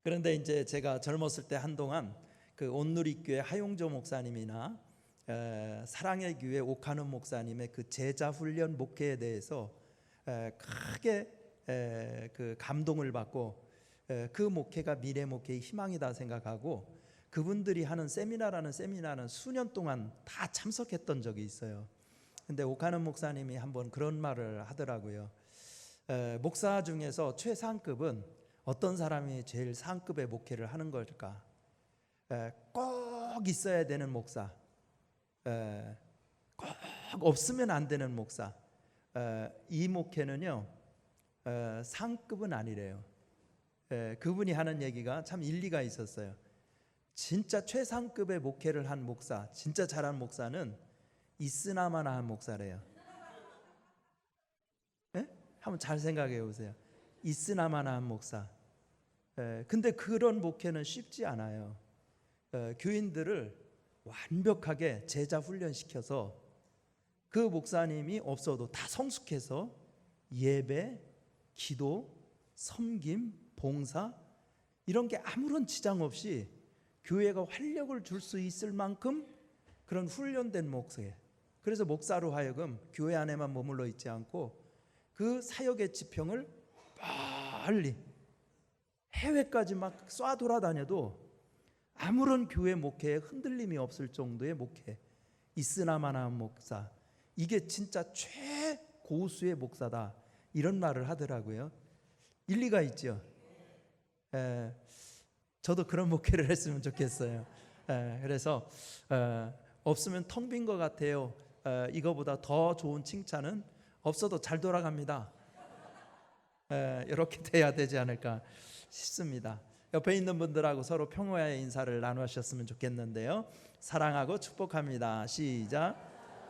그런데 이제 제가 젊었을 때 한동안 그 온누리교회 하용조 목사님이나 사랑의 교회 옥하는 목사님의 그 제자 훈련 목회에 대해서 크게 그 감동을 받고 그 목회가 미래 목회의 희망이다 생각하고 그분들이 하는 세미나라는 세미나는 수년 동안 다 참석했던 적이 있어요. 근데 옥하는 목사님이 한번 그런 말을 하더라고요. 목사 중에서 최상급은 어떤 사람이 제일 상급의 목회를 하는 걸까? 꼭 있어야 되는 목사, 꼭 없으면 안 되는 목사. 이 목회는요 상급은 아니래요. 그분이 하는 얘기가 참 일리가 있었어요. 진짜 최상급의 목회를 한 목사, 진짜 잘한 목사는 있으나마나 한 목사래요. 한번 잘 생각해 보세요. 있으나마나 한 목사. 근데 그런 목회는 쉽지 않아요. 교인들을 완벽하게 제자 훈련시켜서 그 목사님이 없어도 다 성숙해서 예배, 기도, 섬김, 봉사 이런 게 아무런 지장 없이 교회가 활력을 줄 수 있을 만큼 그런 훈련된 목사예요. 그래서 목사로 하여금 교회 안에만 머물러 있지 않고 그 사역의 지평을 빨리 해외까지 막 쏴 돌아다녀도 아무런 교회 목회에 흔들림이 없을 정도의 목회, 있으나마나 한 목사, 이게 진짜 최고수의 목사다 이런 말을 하더라고요. 일리가 있죠. 저도 그런 목회를 했으면 좋겠어요. 그래서 없으면 텅 빈 것 같아요. 이거보다 더 좋은 칭찬은 없어도 잘 돌아갑니다. 이렇게 돼야 되지 않을까 싶습니다. 옆에 있는 분들하고 서로 평화의 인사를 나누셨으면 좋겠는데요. 사랑하고 축복합니다. 시작.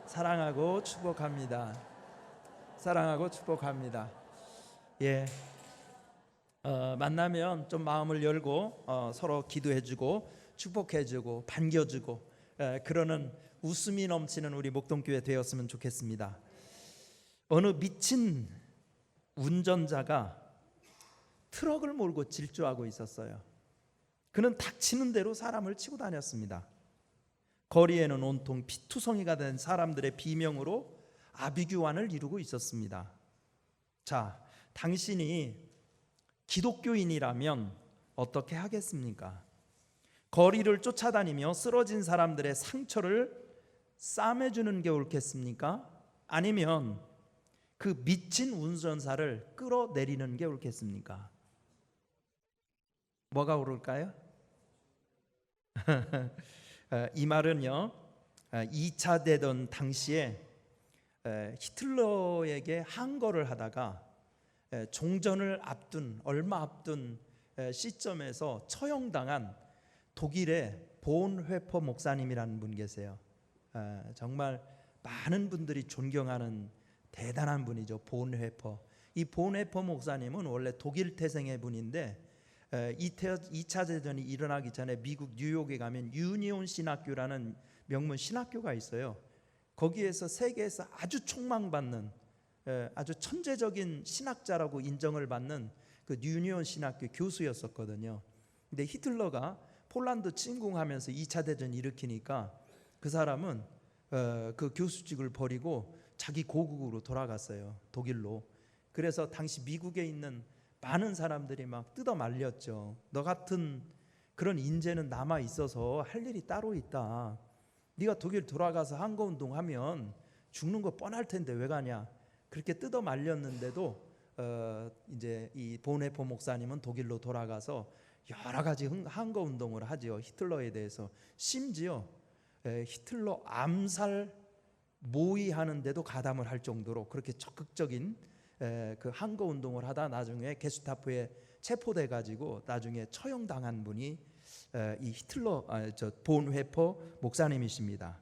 사랑하고 축복합니다. 사랑하고 축복합니다. 예. 만나면 좀 마음을 열고 서로 기도해주고 축복해주고 반겨주고 그러는 웃음이 넘치는 우리 목동교회 되었으면 좋겠습니다. 어느 미친 운전자가 트럭을 몰고 질주하고 있었어요. 그는 닥치는 대로 사람을 치고 다녔습니다. 거리에는 온통 피투성이가 된 사람들의 비명으로 아비규환을 이루고 있었습니다. 자, 당신이 기독교인이라면 어떻게 하겠습니까? 거리를 쫓아다니며 쓰러진 사람들의 상처를 싸매주는 게 옳겠습니까? 아니면 그 미친 운전사를 끌어내리는 게 옳겠습니까? 뭐가 옳을까요? 이 말은요 2차 대전 당시에 히틀러에게 항거를 하다가 종전을 앞둔 얼마 앞둔 시점에서 처형당한 독일의 본회퍼 목사님이라는 분 계세요. 정말 많은 분들이 존경하는 대단한 분이죠. 본회퍼. 이 본회퍼 목사님은 원래 독일 태생의 분인데 2차 대전이 일어나기 전에 미국 뉴욕에 가면 유니온 신학교라는 명문 신학교가 있어요. 거기에서 세계에서 아주 촉망받는 아주 천재적인 신학자라고 인정을 받는 그 유니온 신학교 교수였었거든요. 근데 히틀러가 폴란드 침공하면서 2차 대전 일으키니까 그 사람은 그 교수직을 버리고 자기 고국으로 돌아갔어요. 독일로. 그래서 당시 미국에 있는 많은 사람들이 막 뜯어 말렸죠. 너 같은 그런 인재는 남아 있어서 할 일이 따로 있다. 네가 독일 돌아가서 항거운동하면 죽는 거 뻔할 텐데 왜 가냐. 그렇게 뜯어 말렸는데도 이제 이 본회포 목사님은 독일로 돌아가서 여러 가지 항거운동을 하죠. 히틀러에 대해서. 심지어 히틀러 암살 모의하는데도 가담을 할 정도로 그렇게 적극적인 그 항거운동을 하다 나중에 게스타포에 체포돼 가지고 나중에 처형당한 분이 이 히틀러 본회퍼 목사님이십니다.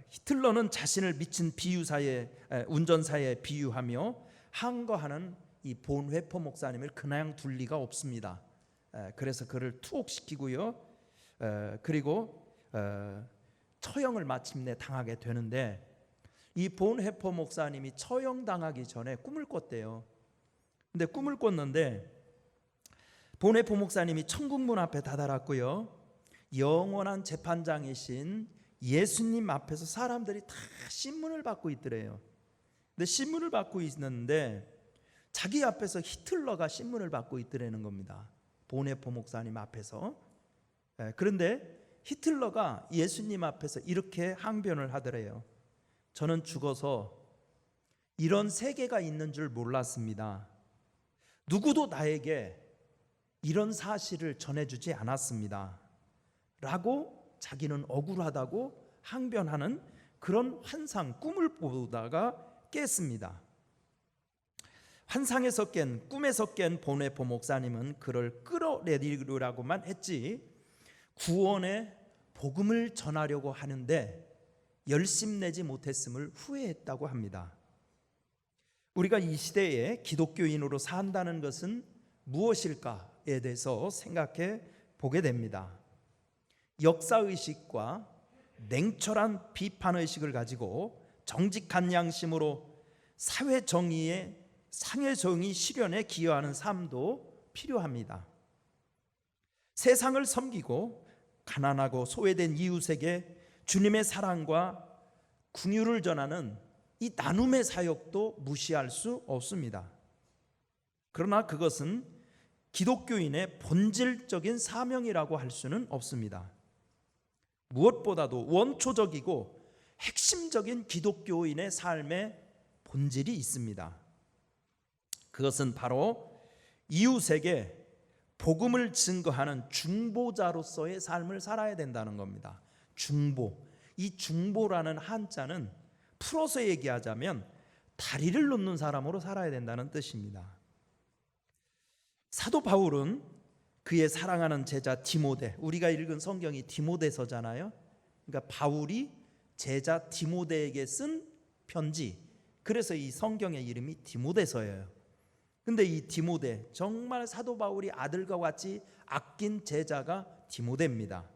히틀러는 자신을 미친 비유사의 운전사에 비유하며 항거하는 이 본회퍼 목사님을 그냥 둘 리가 없습니다. 그래서 그를 투옥시키고요. 그리고 처형을 마침내 당하게 되는데 이 본회퍼 목사님이 처형당하기 전에 꿈을 꿨대요. 근데 꿈을 꿨는데 보네포 목사님이 천국문 앞에 다다랐고요, 영원한 재판장이신 예수님 앞에서 사람들이 다 신문을 받고 있더래요. 근데 신문을 받고 있는데 자기 앞에서 히틀러가 신문을 받고 있더라는 겁니다. 보네포 목사님 앞에서. 그런데 히틀러가 예수님 앞에서 이렇게 항변을 하더래요. 저는 죽어서 이런 세계가 있는 줄 몰랐습니다. 누구도 나에게 이런 사실을 전해주지 않았습니다. 라고 자기는 억울하다고 항변하는 그런 환상, 꿈을 보다가 깼습니다. 환상에서 깬, 꿈에서 깬 보네포 목사님은 그를 끌어내리려고만 했지 구원의 복음을 전하려고 하는데 열심내지 못했음을 후회했다고 합니다. 우리가 이 시대에 기독교인으로 산다는 것은 무엇일까에 대해서 생각해 보게 됩니다. 역사의식과 냉철한 비판의식을 가지고 정직한 양심으로 사회정의 실현에 기여하는 삶도 필요합니다. 세상을 섬기고 가난하고 소외된 이웃에게 주님의 사랑과 긍휼을 전하는 이 나눔의 사역도 무시할 수 없습니다. 그러나 그것은 기독교인의 본질적인 사명이라고 할 수는 없습니다. 무엇보다도 원초적이고 핵심적인 기독교인의 삶의 본질이 있습니다. 그것은 바로 이웃에게 복음을 증거하는 중보자로서의 삶을 살아야 된다는 겁니다. 중보. 이 중보라는 한자는 풀어서 얘기하자면 다리를 놓는 사람으로 살아야 된다는 뜻입니다. 사도 바울은 그의 사랑하는 제자 디모데, 우리가 읽은 성경이 디모데서잖아요. 그러니까 바울이 제자 디모데에게 쓴 편지, 그래서 이 성경의 이름이 디모데서예요. 근데 이 디모데, 정말 사도 바울이 아들과 같이 아낀 제자가 디모데입니다.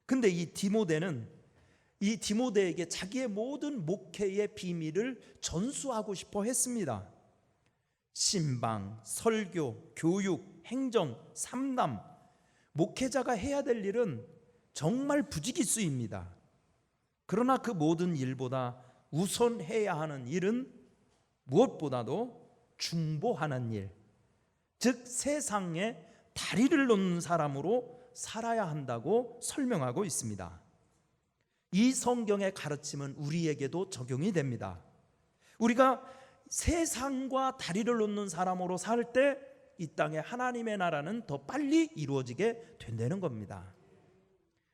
근데 이 디모데는 이 디모데에게 자기의 모든 목회의 비밀을 전수하고 싶어 했습니다. 신방, 설교, 교육, 행정, 삼남, 목회자가 해야 될 일은 정말 부지기수입니다. 그러나 그 모든 일보다 우선 해야 하는 일은 무엇보다도 중보하는 일, 즉 세상에 다리를 놓는 사람으로 살아야 한다고 설명하고 있습니다. 이 성경의 가르침은 우리에게도 적용이 됩니다. 우리가 세상과 다리를 놓는 사람으로 살 때 이 땅에 하나님의 나라는 더 빨리 이루어지게 된다는 겁니다.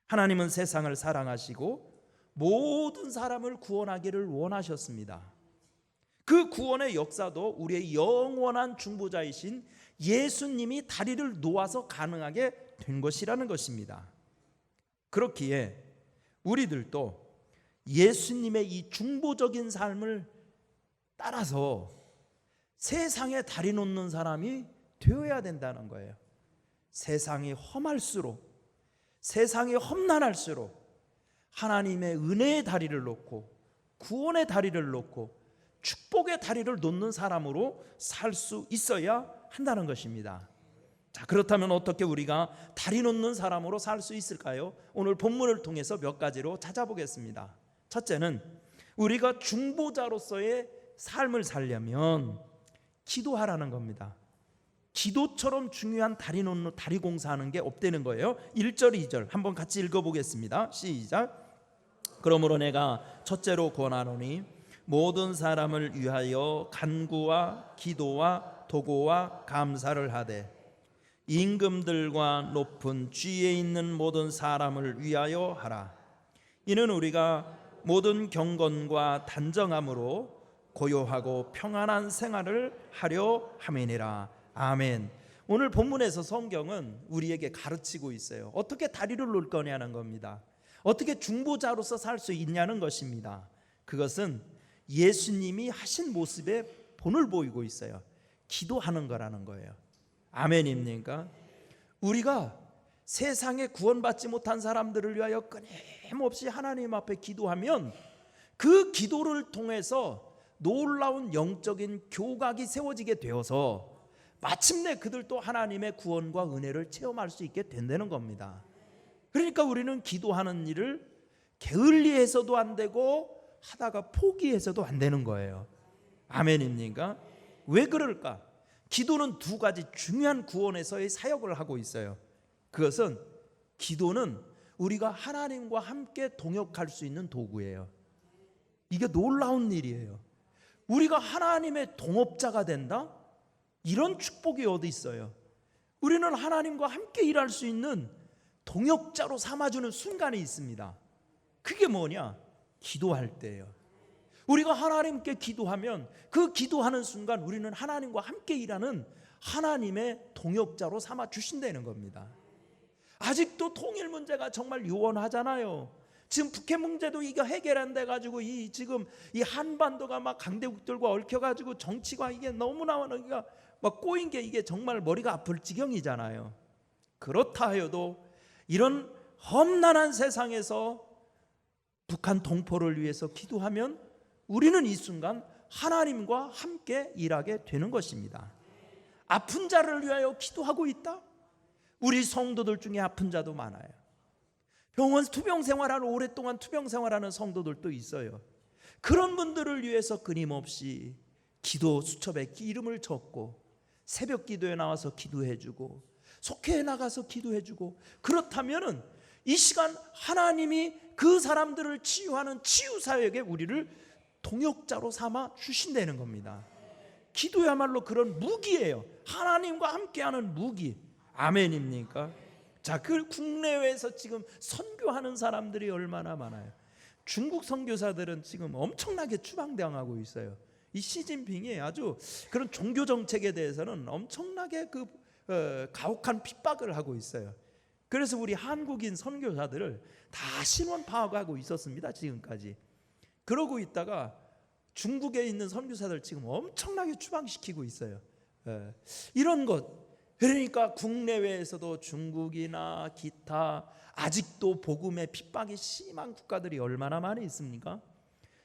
하나님은 세상을 사랑하시고 모든 사람을 구원하기를 원하셨습니다. 그 구원의 역사도 우리의 영원한 중보자이신 예수님이 다리를 놓아서 가능하게 된 것이라는 것입니다. 그렇기에 우리들도 예수님의 이 중보적인 삶을 따라서 세상에 다리 놓는 사람이 되어야 된다는 거예요. 세상이 험할수록, 세상이 험난할수록 하나님의 은혜의 다리를 놓고 구원의 다리를 놓고 축복의 다리를 놓는 사람으로 살 수 있어야 한다는 것입니다. 자, 그렇다면 어떻게 우리가 다리 놓는 사람으로 살 수 있을까요? 오늘 본문을 통해서 몇 가지로 찾아보겠습니다. 첫째는 우리가 중보자로서의 삶을 살려면 기도하라는 겁니다. 기도처럼 중요한 다리 놓는, 다리 공사하는 게 없다는 거예요. 1절 2절 한번 같이 읽어보겠습니다. 시작. 그러므로 내가 첫째로 권하노니 모든 사람을 위하여 간구와 기도와 도고와 감사를 하되 임금들과 높은 지위에 있는 모든 사람을 위하여 하라. 이는 우리가 모든 경건과 단정함으로 고요하고 평안한 생활을 하려 함이니라. 아멘. 오늘 본문에서 성경은 우리에게 가르치고 있어요. 어떻게 다리를 놓을 거냐는 겁니다. 어떻게 중보자로서 살 수 있냐는 것입니다. 그것은 예수님이 하신 모습에 본을 보이고 있어요. 기도하는 거라는 거예요. 아멘입니까? 우리가 세상에 구원받지 못한 사람들을 위하여 끊임없이 하나님 앞에 기도하면 그 기도를 통해서 놀라운 영적인 교각이 세워지게 되어서 마침내 그들도 하나님의 구원과 은혜를 체험할 수 있게 된다는 겁니다. 그러니까 우리는 기도하는 일을 게을리해서도 안 되고 하다가 포기해서도 안 되는 거예요. 아멘입니까? 왜 그럴까? 기도는 두 가지 중요한 구원에서의 사역을 하고 있어요. 그것은 기도는 우리가 하나님과 함께 동역할 수 있는 도구예요. 이게 놀라운 일이에요. 우리가 하나님의 동업자가 된다? 이런 축복이 어디 있어요? 우리는 하나님과 함께 일할 수 있는 동역자로 삼아주는 순간이 있습니다. 그게 뭐냐? 기도할 때예요. 우리가 하나님께 기도하면 그 기도하는 순간 우리는 하나님과 함께 일하는 하나님의 동역자로 삼아 주신다는 겁니다. 아직도 통일 문제가 정말 요원하잖아요. 지금 북핵 문제도 이거 해결 안 돼가지고 지금 이 한반도가 막 강대국들과 얽혀가지고 정치가 이게 너무나 막 꼬인 게 이게 정말 머리가 아플 지경이잖아요. 그렇다 해도 이런 험난한 세상에서 북한 동포를 위해서 기도하면 우리는 이 순간 하나님과 함께 일하게 되는 것입니다. 아픈 자를 위하여 기도하고 있다? 우리 성도들 중에 아픈 자도 많아요. 병원 투병 생활하는 오랫동안 투병 생활하는 성도들도 있어요. 그런 분들을 위해서 끊임없이 기도 수첩에 이름을 적고 새벽 기도에 나와서 기도해주고 속회에 나가서 기도해주고 그렇다면은 이 시간 하나님이 그 사람들을 치유하는 치유사역에 우리를 동역자로 삼아 주신다는 겁니다. 기도야말로 그런 무기예요. 하나님과 함께하는 무기. 아멘입니까? 자, 그 국내외에서 지금 선교하는 사람들이 얼마나 많아요. 중국 선교사들은 지금 엄청나게 추방당하고 있어요. 이 시진핑이 아주 그런 종교 정책에 대해서는 엄청나게 가혹한 핍박을 하고 있어요. 그래서 우리 한국인 선교사들을 다 신원 파악하고 있었습니다. 지금까지. 그러고 있다가 중국에 있는 선교사들 지금 엄청나게 추방시키고 있어요. 이런 것. 그러니까 국내외에서도 중국이나 기타 아직도 복음의 핍박이 심한 국가들이 얼마나 많이 있습니까?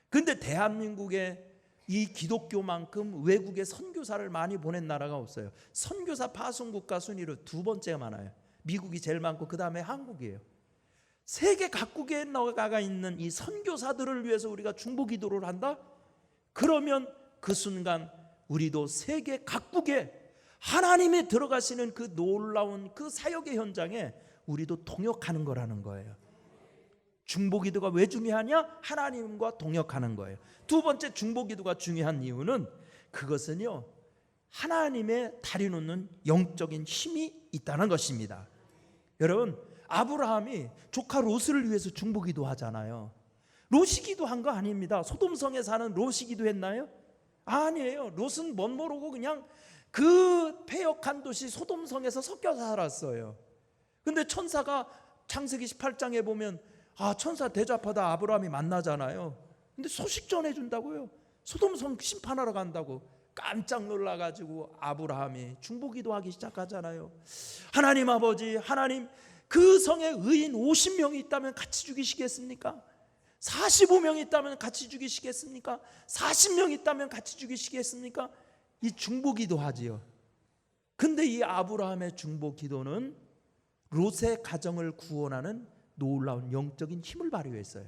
그런데 대한민국에 이 기독교만큼 외국에 선교사를 많이 보낸 나라가 없어요. 선교사 파송 국가 순위로 두 번째가 많아요. 미국이 제일 많고 그 다음에 한국이에요. 세계 각국에 나가 있는 이 선교사들을 위해서 우리가 중보 기도를 한다? 그러면 그 순간 우리도 세계 각국에 하나님이 들어가시는 그 놀라운 그 사역의 현장에 우리도 동역하는 거라는 거예요. 중보기도가 왜 중요하냐? 하나님과 동역하는 거예요. 두 번째 중보기도가 중요한 이유는 그것은요, 하나님의 다리 놓는 영적인 힘이 있다는 것입니다. 여러분, 아브라함이 조카 롯을 위해서 중보기도 하잖아요. 롯이 기도한 거 아닙니다. 소돔성에 사는 롯이 기도했나요? 아니에요. 롯은 멋 모르고 그냥 그 패역한 도시 소돔성에서 섞여 살았어요. 근데 천사가 창세기 18장에 보면 천사 대접하다 아브라함이 만나잖아요. 근데 소식 전해준다고요. 소돔성 심판하러 간다고. 깜짝 놀라가지고 아브라함이 중보기도하기 시작하잖아요. 하나님 아버지, 하나님 그 성에 의인 50명이 있다면 같이 죽이시겠습니까? 45명이 있다면 같이 죽이시겠습니까? 40명이 있다면 같이 죽이시겠습니까? 이 중보기도 하지요. 근데 이 아브라함의 중보기도는 롯의 가정을 구원하는 놀라운 영적인 힘을 발휘했어요.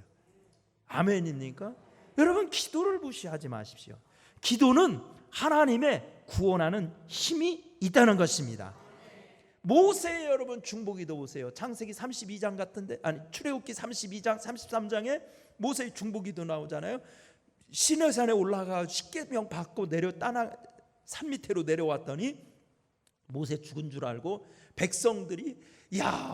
아멘입니까? 여러분, 기도를 무시하지 마십시오. 기도는 하나님의 구원하는 힘이 있다는 것입니다. 모세의 여러분 중보기도 보세요. 창세기 32장 같은데, 출애굽기 32장 33장에 모세의 중보기도 나오잖아요. 시내산에 올라가 십계명 받고 산 밑으로 내려왔더니 모세 죽은 줄 알고 백성들이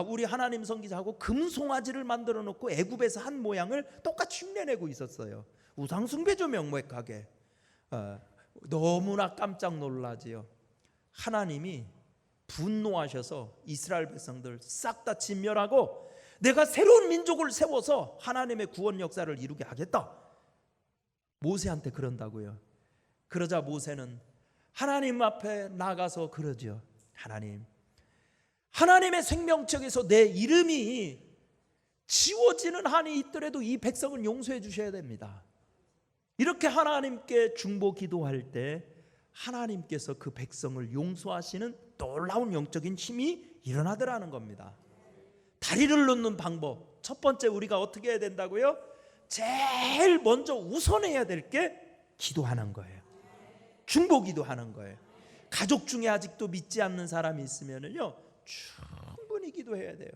우리 하나님 섬기자고 금송아지를 만들어 놓고 애굽에서 한 모양을 똑같이 흉내내고 있었어요. 우상숭배죠, 명백하게. 너무나 깜짝 놀라지요. 하나님이 분노하셔서 이스라엘 백성들 싹 다 진멸하고 내가 새로운 민족을 세워서 하나님의 구원 역사를 이루게 하겠다. 모세한테 그런다고요. 그러자 모세는 하나님 앞에 나가서 그러죠. 하나님의 생명책에서 내 이름이 지워지는 한이 있더라도 이 백성은 용서해 주셔야 됩니다. 이렇게 하나님께 중보 기도할 때 하나님께서 그 백성을 용서하시는 놀라운 영적인 힘이 일어나더라는 겁니다. 다리를 놓는 방법, 첫 번째 우리가 어떻게 해야 된다고요? 제일 먼저 우선해야 될 게 기도하는 거예요. 중보기도 하는 거예요. 가족 중에 아직도 믿지 않는 사람이 있으면요, 충분히 기도해야 돼요.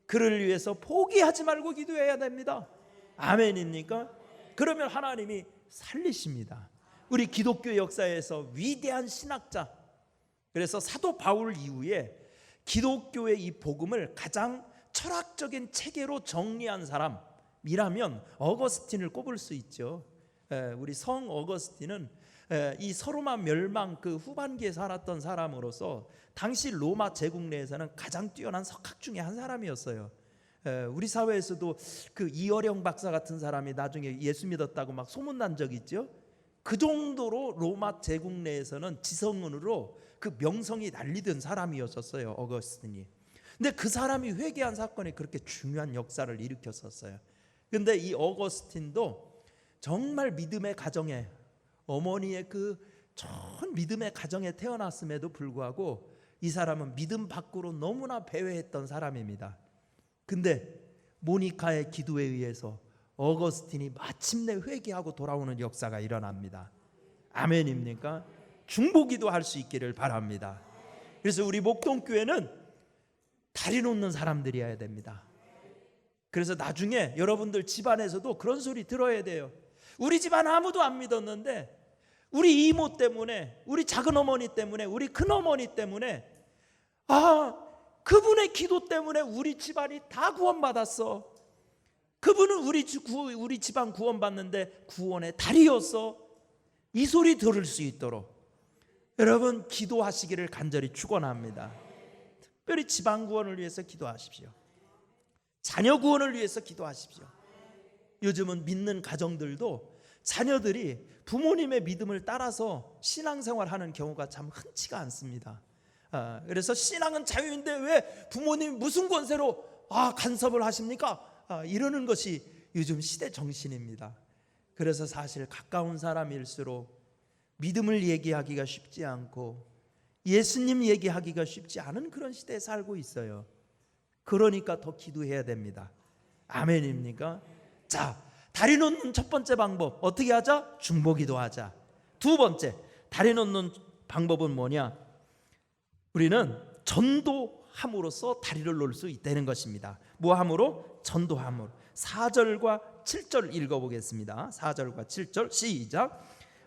그를 위해서 포기하지 말고 기도해야 됩니다. 아멘입니까? 그러면 하나님이 살리십니다. 우리 기독교 역사에서 위대한 신학자, 그래서 사도 바울 이후에 기독교의 이 복음을 가장 철학적인 체계로 정리한 사람이라면 어거스틴을 꼽을 수 있죠. 우리 성 어거스틴은 이 서로마 멸망 그 후반기에 살았던 사람으로서 당시 로마 제국 내에서는 가장 뛰어난 석학 중에 한 사람이었어요. 우리 사회에서도 그 이어령 박사 같은 사람이 나중에 예수 믿었다고 막 소문난 적이 있죠. 그 정도로 로마 제국 내에서는 지성인으로 그 명성이 난리던 사람이었었어요, 어거스틴이. 근데 그 사람이 회개한 사건이 그렇게 중요한 역사를 일으켰었어요. 근데 이 어거스틴도 정말 믿음의 가정에, 어머니의 그 좋은 믿음의 가정에 태어났음에도 불구하고 이 사람은 믿음 밖으로 너무나 배회했던 사람입니다. 근데 모니카의 기도에 의해서 어거스틴이 마침내 회개하고 돌아오는 역사가 일어납니다. 아멘입니까? 중보기도 할 수 있기를 바랍니다. 그래서 우리 목동교회는 다리 놓는 사람들이어야 됩니다. 그래서 나중에 여러분들 집안에서도 그런 소리 들어야 돼요. 우리 집안 아무도 안 믿었는데 우리 이모 때문에, 우리 작은 어머니 때문에, 우리 큰 어머니 때문에, 그분의 기도 때문에 우리 집안이 다 구원받았어. 그분은 우리 집안 구원받는데 구원의 달이었어. 이 소리 들을 수 있도록 여러분 기도하시기를 간절히 축원합니다. 특별히 집안 구원을 위해서 기도하십시오. 자녀 구원을 위해서 기도하십시오. 요즘은 믿는 가정들도 자녀들이 부모님의 믿음을 따라서 신앙생활하는 경우가 참 흔치가 않습니다. 그래서 신앙은 자유인데 왜 부모님 무슨 권세로 간섭을 하십니까? 이러는 것이 요즘 시대 정신입니다. 그래서 사실 가까운 사람일수록 믿음을 얘기하기가 쉽지 않고 예수님 얘기하기가 쉽지 않은 그런 시대에 살고 있어요. 그러니까 더 기도해야 됩니다. 아멘입니까? 자, 다리 놓는 첫 번째 방법 어떻게 하자? 중보기도 하자. 두 번째 다리 놓는 방법은 뭐냐? 우리는 전도함으로써 다리를 놓을 수 있다는 것입니다. 뭐함으로? 전도함으로. 4절과 7절 읽어보겠습니다. 4절과 7절 시작.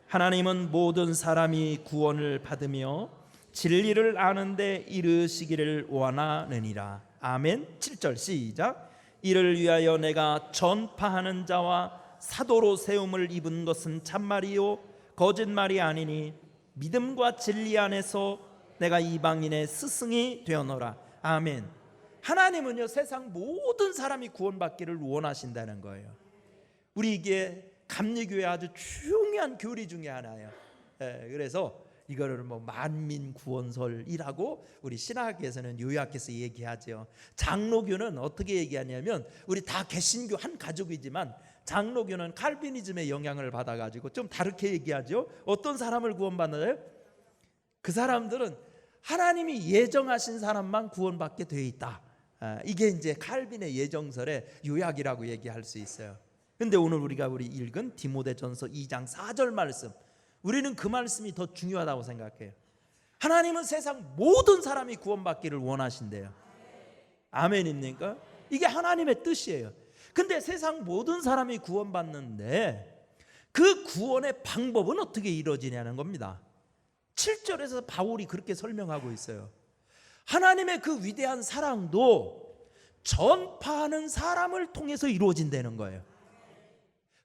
하나님은 모든 사람이 구원을 받으며 진리를 아는데 이르시기를 원하느니라. 아멘. 7절 시작. 이를 위하여 내가 전파하는 자와 사도로 세움을 입은 것은 참말이요 거짓말이 아니니 믿음과 진리 안에서 내가 이방인의 스승이 되어노라. 아멘. 하나님은요 세상 모든 사람이 구원받기를 원하신다는 거예요. 우리 이게 감리교회 아주 중요한 교리 중에 하나예요. 그래서 이거를 만민구원설이라고 우리 신학에서는 요약해서 얘기하죠. 장로교는 어떻게 얘기하냐면 우리 다 개신교 한 가족이지만 장로교는 칼비니즘의 영향을 받아가지고 좀 다르게 얘기하죠. 어떤 사람을 구원받나요? 그 사람들은 하나님이 예정하신 사람만 구원받게 되어 있다. 이게 이제 칼빈의 예정설의 요약이라고 얘기할 수 있어요. 근데 오늘 우리가 읽은 디모데전서 2장 4절 말씀, 우리는 그 말씀이 더 중요하다고 생각해요. 하나님은 세상 모든 사람이 구원받기를 원하신대요. 아멘입니까? 이게 하나님의 뜻이에요. 근데 세상 모든 사람이 구원받는데 그 구원의 방법은 어떻게 이루어지냐는 겁니다. 7절에서 바울이 그렇게 설명하고 있어요. 하나님의 그 위대한 사랑도 전파하는 사람을 통해서 이루어진다는 거예요.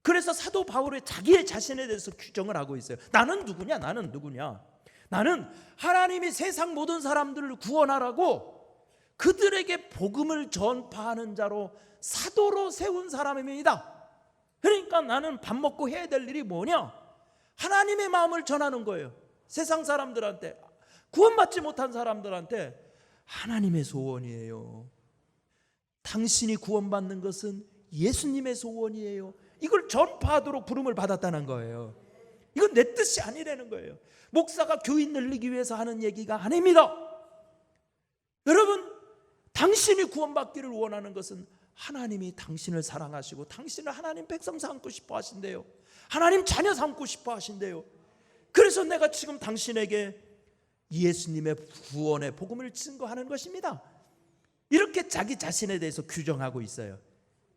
그래서 사도 바울이 자기의 자신에 대해서 규정을 하고 있어요. 나는 누구냐? 나는 누구냐? 나는 하나님이 세상 모든 사람들을 구원하라고 그들에게 복음을 전파하는 자로 사도로 세운 사람입니다. 그러니까 나는 밥 먹고 해야 될 일이 뭐냐? 하나님의 마음을 전하는 거예요. 세상 사람들한테, 구원받지 못한 사람들한테 하나님의 소원이에요. 당신이 구원받는 것은 예수님의 소원이에요. 이걸 전파하도록 부름을 받았다는 거예요. 이건 내 뜻이 아니라는 거예요. 목사가 교인 늘리기 위해서 하는 얘기가 아닙니다. 여러분, 당신이 구원받기를 원하는 것은 하나님이 당신을 사랑하시고 당신을 하나님 백성 삼고 싶어 하신대요. 하나님 자녀 삼고 싶어 하신대요. 그래서 내가 지금 당신에게 예수님의 구원의 복음을 증거하는 것입니다. 이렇게 자기 자신에 대해서 규정하고 있어요.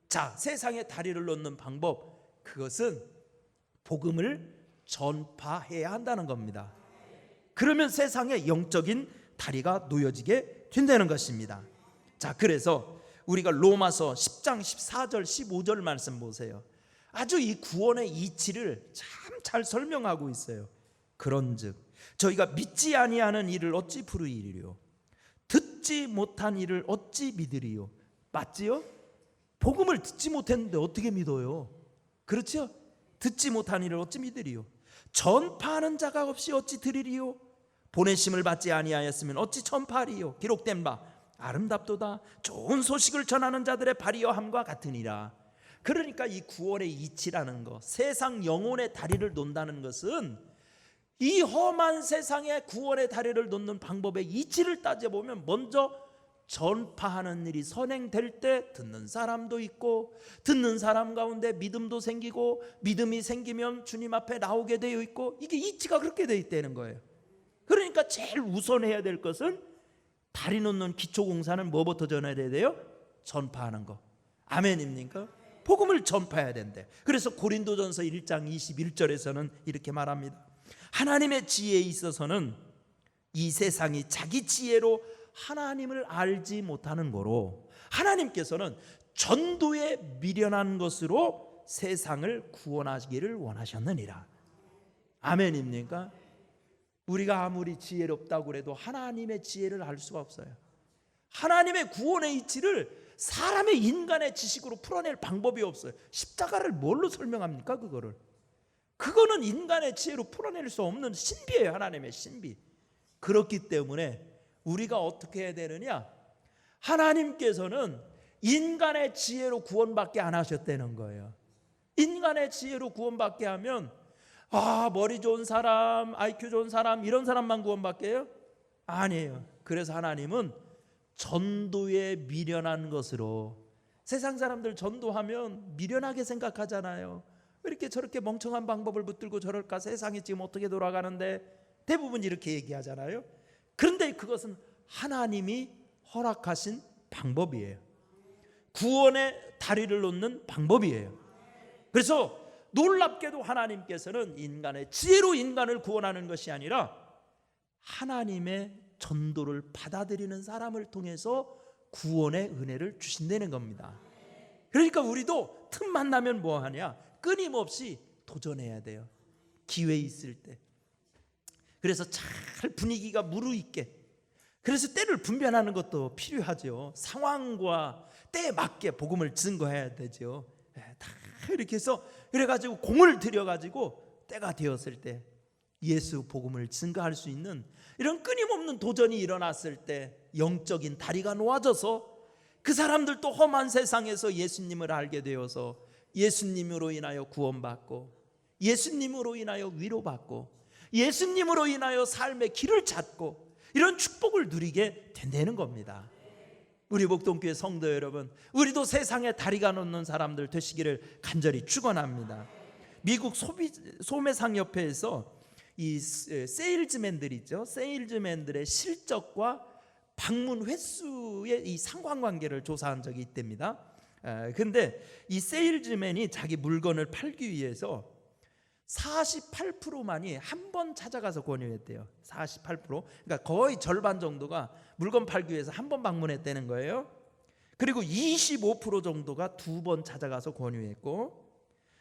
자, 세상에 다리를 놓는 방법, 그것은 복음을 전파해야 한다는 겁니다. 그러면 세상에 영적인 다리가 놓여지게 된다는 것입니다. 자, 그래서 우리가 로마서 10장 14절 15절 말씀 보세요. 아주 이 구원의 이치를 참 잘 설명하고 있어요. 그런즉 저희가 믿지 아니하는 이를 어찌 부르리요? 듣지 못한 이를 어찌 믿으리요? 맞지요? 복음을 듣지 못했는데 어떻게 믿어요? 그렇죠? 듣지 못한 이를 어찌 믿으리요? 전파하는 자가 없이 어찌 들으리요? 보내심을 받지 아니하였으면 어찌 전파하리요? 기록된 바 아름답도다 좋은 소식을 전하는 자들의 발이여함과 같으니라. 그러니까 이 구원의 이치라는 것, 세상 영혼의 다리를 논다는 것은 이 험한 세상에 구원의 다리를 놓는 방법의 이치를 따져보면 먼저 전파하는 일이 선행될 때 듣는 사람도 있고, 듣는 사람 가운데 믿음도 생기고, 믿음이 생기면 주님 앞에 나오게 되어 있고, 이게 이치가 그렇게 되어 있다는 거예요. 그러니까 제일 우선해야 될 것은 다리 놓는 기초공사는 뭐부터 전해야 돼요? 전파하는 거. 아멘입니까? 복음을 전파해야 된대. 그래서 고린도전서 1장 21절에서는 이렇게 말합니다. 하나님의 지혜에 있어서는 이 세상이 자기 지혜로 하나님을 알지 못하는 거로, 하나님께서는 전도에 미련한 것으로 세상을 구원하시기를 원하셨느니라. 아멘입니까? 우리가 아무리 지혜롭다고 해도 하나님의 지혜를 알 수가 없어요. 하나님의 구원의 이치를 사람의 인간의 지식으로 풀어낼 방법이 없어요. 십자가를 뭘로 설명합니까? 그거는 인간의 지혜로 풀어낼 수 없는 신비예요. 하나님의 신비. 그렇기 때문에 우리가 어떻게 해야 되느냐? 하나님께서는 인간의 지혜로 구원받게 안 하셨다는 거예요. 인간의 지혜로 구원받게 하면 머리 좋은 사람, IQ 좋은 사람, 이런 사람만 구원받게 해요? 아니에요. 그래서 하나님은 전도에 미련한 것으로, 세상 사람들 전도하면 미련하게 생각하잖아요. 왜 이렇게 저렇게 멍청한 방법을 붙들고 저럴까? 세상이 지금 어떻게 돌아가는데? 대부분 이렇게 얘기하잖아요. 그런데 그것은 하나님이 허락하신 방법이에요. 구원의 다리를 놓는 방법이에요. 그래서 놀랍게도 하나님께서는 인간의 지혜로 인간을 구원하는 것이 아니라 하나님의 전도를 받아들이는 사람을 통해서 구원의 은혜를 주신다는 겁니다. 그러니까 우리도 틈만 나면 뭐 하냐? 끊임없이 도전해야 돼요. 기회 있을 때. 그래서 잘 분위기가 무르익게, 그래서 때를 분별하는 것도 필요하죠. 상황과 때에 맞게 복음을 증거해야 되죠. 다 이렇게 해서 그래가지고 공을 들여가지고 때가 되었을 때 예수 복음을 증거할 수 있는 이런 끊임없는 도전이 일어났을 때 영적인 다리가 놓아져서 그 사람들도 험한 세상에서 예수님을 알게 되어서 예수님으로 인하여 구원받고, 예수님으로 인하여 위로받고, 예수님으로 인하여 삶의 길을 찾고, 이런 축복을 누리게 된다는 겁니다. 우리 목동교회 성도 여러분, 우리도 세상에 다리가 놓는 사람들 되시기를 간절히 축원합니다. 미국 소매상협회에서 이 세일즈맨들 있죠. 세일즈맨들의 실적과 방문 횟수의 이 상관관계를 조사한 적이 있답니다. 근데 이 세일즈맨이 자기 물건을 팔기 위해서 48%만이 한 번 찾아가서 권유했대요. 48%. 그러니까 거의 절반 정도가 물건 팔기 위해서 한 번 방문했다는 거예요. 그리고 25% 정도가 두 번 찾아가서 권유했고,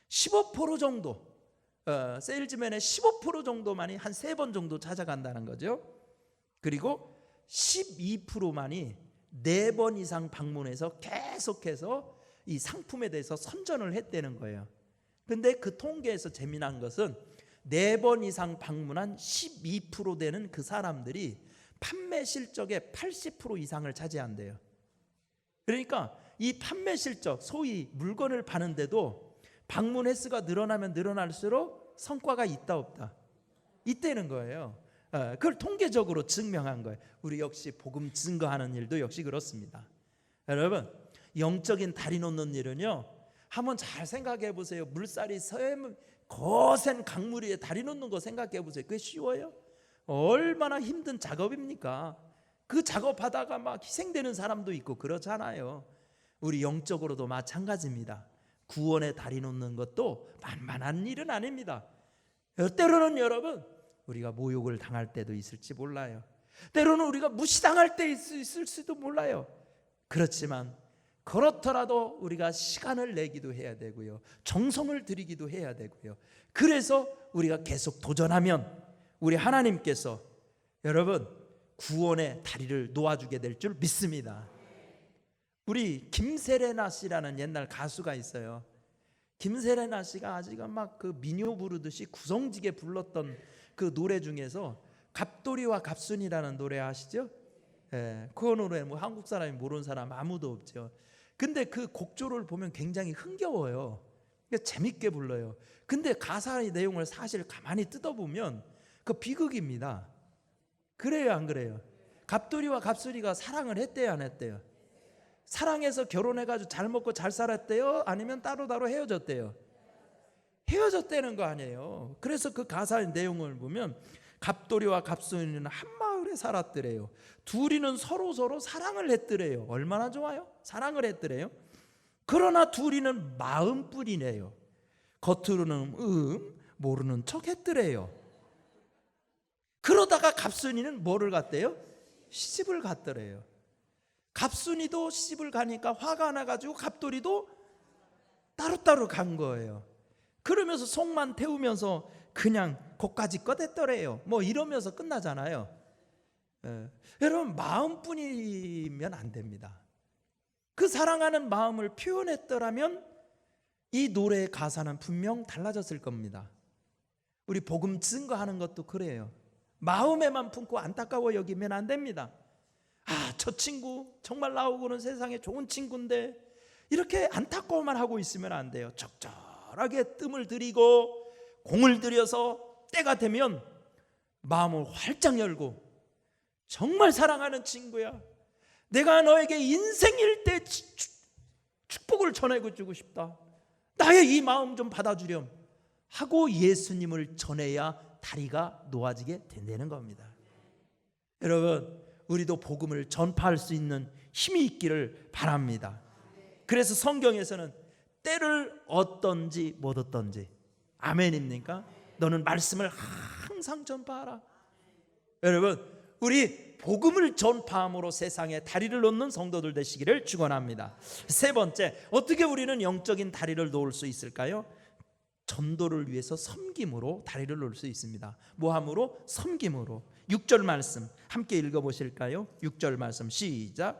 15% 정도, 세일즈맨의 15% 정도만이 한 세 번 정도 찾아간다는 거죠. 그리고 12%만이 4번 이상 방문해서 계속해서 이 상품에 대해서 선전을 했다는 거예요. 근데 그 통계에서 재미난 것은 4번 이상 방문한 12% 되는 그 사람들이 판매 실적의 80% 이상을 차지한대요. 그러니까 이 판매 실적, 소위 물건을 파는데도 방문 횟수가 늘어나면 늘어날수록 성과가 있다 없다? 있다는 거예요. 그걸 통계적으로 증명한 거예요. 우리 역시 복음 증거하는 일도 역시 그렇습니다. 여러분, 영적인 다리 놓는 일은요, 한번 잘 생각해 보세요. 물살이 거센 강물 위에 다리 놓는 거 생각해 보세요. 그게 쉬워요? 얼마나 힘든 작업입니까? 그 작업하다가 막 희생되는 사람도 있고 그렇잖아요. 우리 영적으로도 마찬가지입니다. 구원에 다리 놓는 것도 만만한 일은 아닙니다. 때로는 여러분, 우리가 모욕을 당할 때도 있을지 몰라요. 때로는 우리가 무시당할 때 있을지도 몰라요. 그렇지만 그렇더라도 우리가 시간을 내기도 해야 되고요, 정성을 들이기도 해야 되고요. 그래서 우리가 계속 도전하면 우리 하나님께서 여러분 구원의 다리를 놓아주게 될 줄 믿습니다. 우리 김세레나 씨라는 옛날 가수가 있어요. 김세레나 씨가 아직 막 그 민요 부르듯이 구성지게 불렀던 그 노래 중에서 갑돌이와 갑순이라는 노래 아시죠? 그 노래 뭐 한국 사람이 모르는 사람 아무도 없죠. 근데 그 곡조를 보면 굉장히 흥겨워요. 재밌게 불러요. 근데 가사의 내용을 사실 가만히 뜯어보면 그 비극입니다. 그래요, 안 그래요? 갑돌이와 갑순이가 사랑을 했대요, 안 했대요? 사랑해서 결혼해가지고 잘 먹고 잘 살았대요? 아니면 따로따로 헤어졌대요? 헤어졌다는 거 아니에요. 그래서 그 가사의 내용을 보면 갑돌이와 갑순이는 한 마을에 살았더래요. 둘이는 서로 사랑을 했더래요. 얼마나 좋아요? 사랑을 했더래요. 그러나 둘이는 마음뿐이네요. 겉으로는 모르는 척 했더래요. 그러다가 갑순이는 뭐를 갔대요? 시집을 갔더래요. 갑순이도 시집을 가니까 화가 나가지고 갑돌이도 따로따로 간 거예요. 그러면서 속만 태우면서 그냥 고까지껏 했더래요. 뭐 이러면서 끝나잖아요. 여러분, 마음뿐이면 안 됩니다. 그 사랑하는 마음을 표현했더라면 이 노래의 가사는 분명 달라졌을 겁니다. 우리 복음 증거하는 것도 그래요. 마음에만 품고 안타까워 여기면 안 됩니다. 저 친구 정말 나오고는 세상에 좋은 친구인데 이렇게 안타까워만 하고 있으면 안 돼요. 적절하게 뜸을 들이고 공을 들여서 때가 되면 마음을 활짝 열고, 정말 사랑하는 친구야, 내가 너에게 인생일 때 축복을 전해고 주고 싶다, 나의 이 마음 좀 받아주렴 하고 예수님을 전해야 다리가 놓아지게 된다는 겁니다. 여러분, 우리도 복음을 전파할 수 있는 힘이 있기를 바랍니다. 그래서 성경에서는 때를 얻든지 못 얻든지, 아멘입니까? 너는 말씀을 항상 전파하라. 여러분, 우리 복음을 전파함으로 세상에 다리를 놓는 성도들 되시기를 축원합니다. 세 번째, 어떻게 우리는 영적인 다리를 놓을 수 있을까요? 전도를 위해서 섬김으로 다리를 놓을 수 있습니다. 뭐함으로? 섬김으로. 6절 말씀 함께 읽어보실까요? 6절 말씀 시작.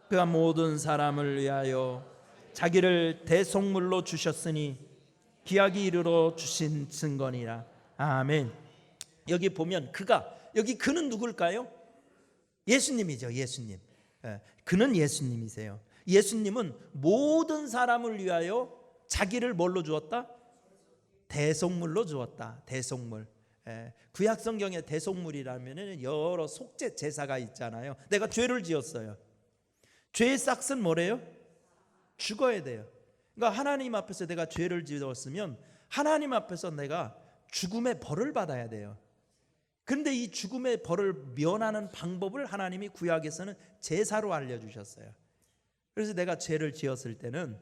그가 모든 사람을 위하여 자기를 대속물로 주셨으니 기약이 이르러 주신 증거니라. 아멘. 여기 보면 여기 그는 누굴까요? 예수님이죠. 예수님. 그는 예수님이세요. 예수님은 모든 사람을 위하여 자기를 뭘로 주었다? 대속물로 주었다. 대속물. 구약 성경에 대속물이라면 여러 속죄 제사가 있잖아요. 내가 죄를 지었어요. 죄의 싹은 뭐래요? 죽어야 돼요. 그러니까 하나님 앞에서 내가 죄를 지었으면 하나님 앞에서 내가 죽음의 벌을 받아야 돼요. 그런데 이 죽음의 벌을 면하는 방법을 하나님이 구약에서는 제사로 알려주셨어요. 그래서 내가 죄를 지었을 때는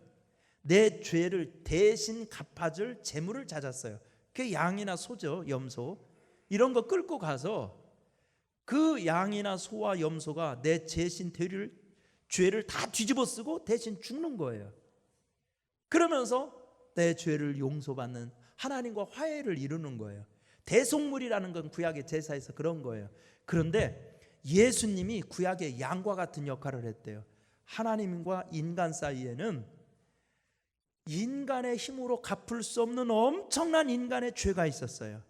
내 죄를 대신 갚아줄 제물을 찾았어요. 그게 양이나 소죠. 염소. 이런 거 끌고 가서 그 양이나 소와 염소가 내 대신 죄를 다 뒤집어 쓰고 대신 죽는 거예요. 그러면서 내 죄를 용서받는 하나님과 화해를 이루는 거예요. 대속물이라는 건 구약의 제사에서 그런 거예요. 그런데 예수님이 구약의 양과 같은 역할을 했대요. 하나님과 인간 사이에는 인간의 힘으로 갚을 수 없는 엄청난 인간의 죄가 있었어요.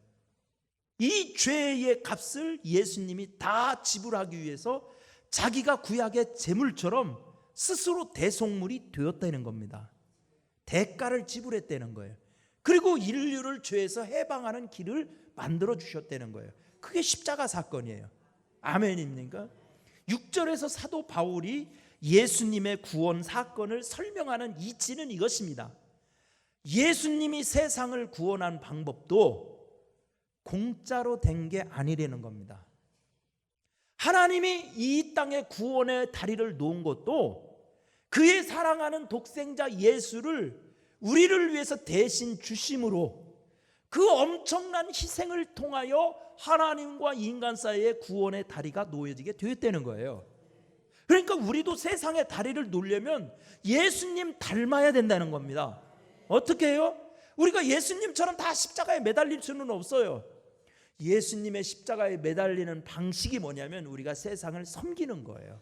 이 죄의 값을 예수님이 다 지불하기 위해서 자기가 구약의 제물처럼 스스로 대속물이 되었다는 겁니다. 대가를 지불했다는 거예요. 그리고 인류를 죄에서 해방하는 길을 만들어 주셨다는 거예요. 그게 십자가 사건이에요. 아멘입니까? 6절에서 사도 바울이 예수님의 구원 사건을 설명하는 이치는 이것입니다. 예수님이 세상을 구원한 방법도 공짜로 된 게 아니라는 겁니다. 하나님이 이 땅에 구원의 다리를 놓은 것도 그의 사랑하는 독생자 예수를 우리를 위해서 대신 주심으로 그 엄청난 희생을 통하여 하나님과 인간 사이의 구원의 다리가 놓여지게 되었다는 거예요. 그러니까 우리도 세상의 다리를 놓으려면 예수님 닮아야 된다는 겁니다. 어떻게 해요? 우리가 예수님처럼 다 십자가에 매달릴 수는 없어요. 예수님의 십자가에 매달리는 방식이 뭐냐면 우리가 세상을 섬기는 거예요.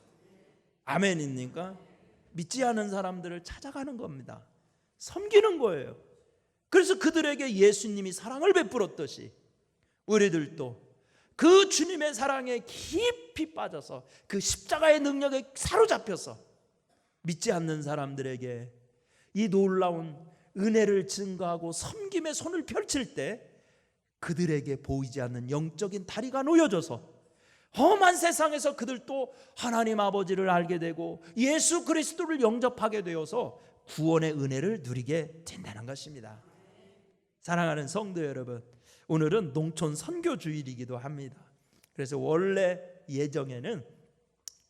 아멘입니까? 믿지 않은 사람들을 찾아가는 겁니다. 섬기는 거예요. 그래서 그들에게 예수님이 사랑을 베풀었듯이 우리들도 그 주님의 사랑에 깊이 빠져서 그 십자가의 능력에 사로잡혀서 믿지 않는 사람들에게 이 놀라운 은혜를 증거하고 섬김의 손을 펼칠 때 그들에게 보이지 않는 영적인 다리가 놓여져서 험한 세상에서 그들도 하나님 아버지를 알게 되고 예수 그리스도를 영접하게 되어서 구원의 은혜를 누리게 된다는 것입니다. 사랑하는 성도 여러분, 오늘은 농촌 선교 주일이기도 합니다. 그래서 원래 예정에는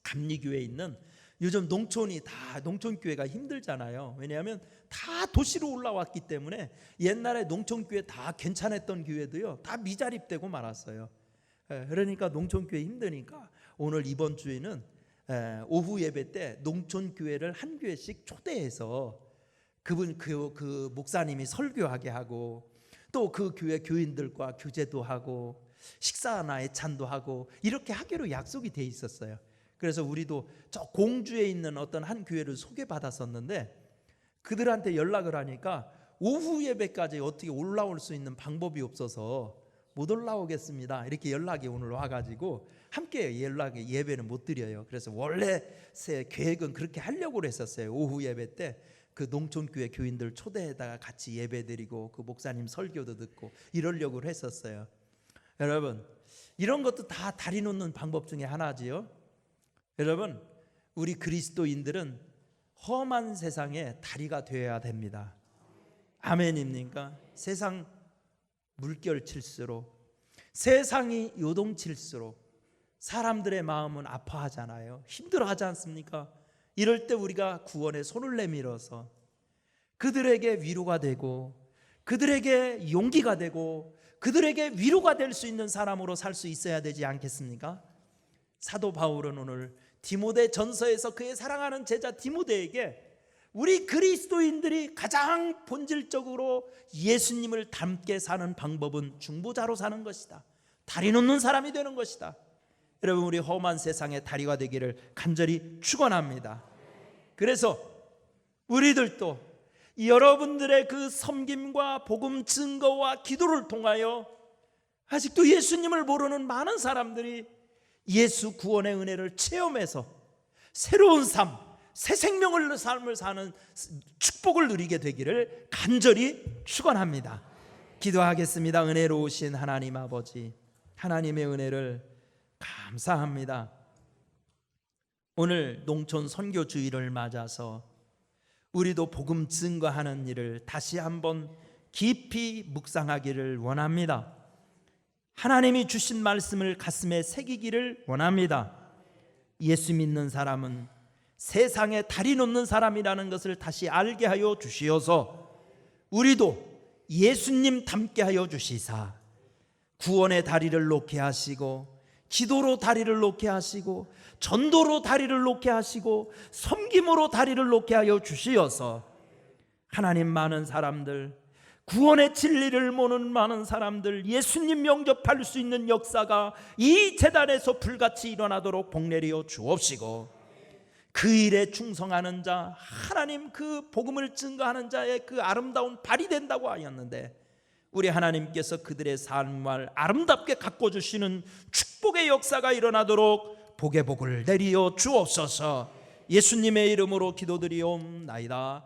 감리교회에 있는, 요즘 농촌이 다 농촌교회가 힘들잖아요. 왜냐하면 다 도시로 올라왔기 때문에 옛날에 농촌교회 다 괜찮았던 교회도요 다 미자립되고 말았어요. 그러니까 농촌교회 힘드니까 오늘 이번 주에는 오후 예배 때 농촌교회를 한 교회씩 초대해서 그 목사님이 설교하게 하고 또 그 교회 교인들과 교제도 하고 식사나 애찬도 하고 이렇게 하기로 약속이 돼 있었어요. 그래서 우리도 저 공주에 있는 어떤 한 교회를 소개받았었는데 그들한테 연락을 하니까 오후 예배까지 어떻게 올라올 수 있는 방법이 없어서 못 올라오겠습니다 이렇게 연락이 오늘 와가지고 함께 예배는 못 드려요. 그래서 원래 새 계획은 그렇게 하려고 했었어요. 오후 예배 때 그 농촌교회 교인들 초대에다가 같이 예배 드리고 그 목사님 설교도 듣고 이러려고 했었어요. 여러분, 이런 것도 다 다리 놓는 방법 중에 하나지요. 여러분, 우리 그리스도인들은 험한 세상에 다리가 되어야 됩니다. 아멘입니까? 세상 물결칠수록, 세상이 요동칠수록 사람들의 마음은 아파하잖아요. 힘들어하지 않습니까? 이럴 때 우리가 구원의 손을 내밀어서 그들에게 위로가 되고 그들에게 용기가 되고 그들에게 위로가 될 수 있는 사람으로 살 수 있어야 되지 않겠습니까? 사도 바울은 오늘 디모데 전서에서 그의 사랑하는 제자 디모데에게 우리 그리스도인들이 가장 본질적으로 예수님을 닮게 사는 방법은 중보자로 사는 것이다. 다리 놓는 사람이 되는 것이다. 여러분, 우리 험한 세상에 다리가 되기를 간절히 축원합니다. 그래서 우리들도 여러분들의 그 섬김과 복음 증거와 기도를 통하여 아직도 예수님을 모르는 많은 사람들이 예수 구원의 은혜를 체험해서 새로운 삶, 새 생명을 삶을 사는 축복을 누리게 되기를 간절히 축원합니다. 기도하겠습니다. 은혜로우신 하나님 아버지, 하나님의 은혜를 감사합니다. 오늘 농촌 선교 주일을 맞아서 우리도 복음 증거하는 일을 다시 한번 깊이 묵상하기를 원합니다. 하나님이 주신 말씀을 가슴에 새기기를 원합니다. 예수 믿는 사람은 세상에 다리 놓는 사람이라는 것을 다시 알게 하여 주시어서 우리도 예수님 닮게 하여 주시사 구원의 다리를 놓게 하시고 기도로 다리를 놓게 하시고 전도로 다리를 놓게 하시고 섬김으로 다리를 놓게 하여 주시어서 하나님, 많은 사람들, 구원의 진리를 모르는 많은 사람들 예수님 영접할 수 있는 역사가 이 재단에서 불같이 일어나도록 복내리어 주옵시고 그 일에 충성하는 자, 하나님 그 복음을 증거하는 자의 그 아름다운 발이 된다고 하였는데 우리 하나님께서 그들의 삶을 아름답게 가꿔주시는 축복의 역사가 일어나도록 복의 복을 내리어 주옵소서. 예수님의 이름으로 기도드리옵나이다.